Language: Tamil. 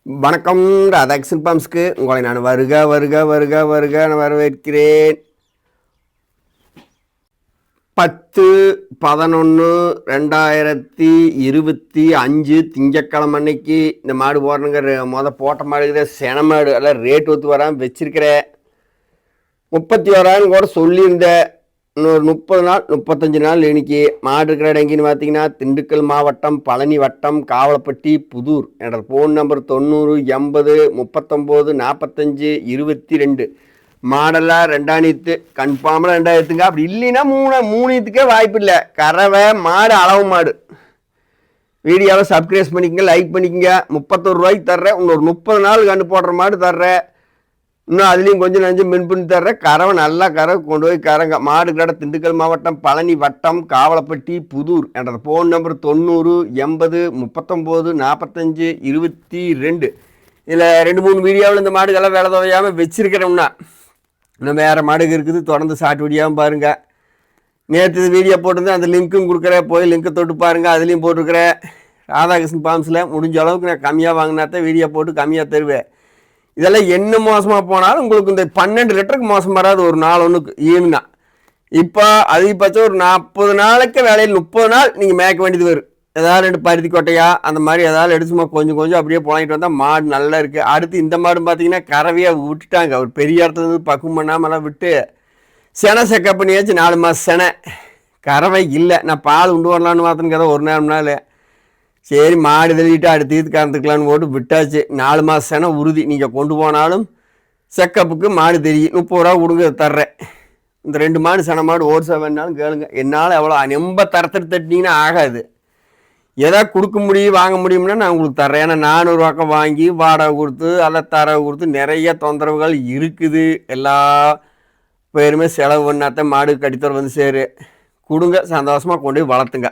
வணக்கம். ராதாகிருஷ்ணன் பாம்ஸ்க்கு உங்களை நான் வருக வருக வருக வருக நான் வரவேற்கிறேன். 10/11/2025 திங்கக்கிழமை அன்னைக்கு இந்த மாடு போடுறேங்க. போட்ட மாடுகிற சென மாடு எல்லாம் ரேட் ஒத்து வராமல் வச்சிருக்கிறேன். 31,000 கூட சொல்லியிருந்தேன். இன்னொரு 30 நாள் 35 நாள் இன்னைக்கு மாடு இருக்கிற இடம் எங்கேன்னு பார்த்தீங்கன்னா திண்டுக்கல் மாவட்டம் பழனி வட்டம் காவலப்பட்டி புதூர். என்னோட ஃபோன் நம்பர் 90 80 39 45 22. மாடெல்லாம் 2 கன்ஃபார்மில் 2 அப்படி இல்லைன்னா 3 வாய்ப்பு இல்லை. கறவை மாடு அளவு மாடு. வீடியோவை சப்ஸ்கிரைப் பண்ணிக்கங்க, லைக் பண்ணிக்கங்க. 31 ரூபாய்க்கு தர்றேன். இன்னொரு 30 நாள் கண்டு போடுற மாடு தர்றேன். இன்னும் அதுலேயும் கொஞ்சம் நஞ்சம் மின் பண்ணி தர்றேன். கறவை நல்லா கறவை கொண்டு போய் கறங்க. மாடு கடை திண்டுக்கல் மாவட்டம் பழனி வட்டம் காவலப்பட்டி புதூர். என்னோட ஃபோன் நம்பர் 90 80 39 45 22. இதில் 2-3 வீடியோவில் இந்த மாடுகள்லாம் வேலை துவையாமல் வச்சிருக்கிறோம்னா இன்னும் வேறு மாடுகள் இருக்குது. தொடர்ந்து ஷார்ட் வீடியோவும் பாருங்கள். நேற்று வீடியோ போட்டிருந்தேன், அந்த லிங்க்கும் கொடுக்குறேன். போய் லிங்க்கை தொட்டு பாருங்கள். அதுலேயும் போட்டிருக்கிறேன். ராதாகிருஷ்ணன் பாம்ஸில் முடிஞ்ச அளவுக்கு நான் கம்மியாக வாங்கினாத்தான் வீடியோ போட்டு கம்மியாக தருவேன். இதெல்லாம் என்ன மோசமாக போனாலும் உங்களுக்கு இந்த 12 லிட்டருக்கு மோசம் வராது ஒரு நாள் ஒன்றுக்கு ஈவினா. இப்போ அதிகபட்சம் ஒரு 40 நாளைக்கு வேலையில் 30 நாள் நீங்கள் மேய்க்க வேண்டியது வரும். ஏதாவது 2 பருத்தி கொட்டையா அந்த மாதிரி ஏதாவது எடுத்துமா கொஞ்சம் கொஞ்சம் அப்படியே போயிட்டு வந்தால் மாடு நல்லா இருக்குது. அடுத்து இந்த மாடு பார்த்தீங்கன்னா கறவையாக விட்டுட்டாங்க. ஒரு பெரிய இடத்துலேருந்து பக்குவம் பண்ணாமலாம் விட்டு செனை செக்கப் பண்ணியாச்சு. 4 மாதம் செனை கறவை இல்லை. நான் பால் உண்டு வரலான்னு பார்த்தேன்னு கதை ஒரு நாள் சரி மாடு தள்ளிட்டு அடுத்து கறந்துக்கலான்னு போட்டு விட்டாச்சு. 4 மாதம் செனை உறுதி. நீங்கள் கொண்டு போனாலும் செக்கப்புக்கு மாடு தெரியும். 30 ரூபா கொடுங்க தர்றேன். இந்த 2 மாடு செனை மாடு ஓடிசா வேணாலும் கேளுங்க. என்னால் எவ்வளோ ரொம்ப தரத்தில் தட்டினீங்கன்னா ஆகாது. எதாவது கொடுக்க முடியும் வாங்க முடியும்னா நான் உங்களுக்கு தர்றேன். ஏன்னா 400 ரூபாய்க்கு வாங்கி வாடகை கொடுத்து அல்ல தரவை கொடுத்து நிறைய தொந்தரவுகள் இருக்குது. எல்லா பேருமே செலவு பண்ணாத்தான் மாடு கடித்தர வந்து சேரு கொடுங்க. சந்தோஷமாக கொண்டு போய் வளர்த்துங்க.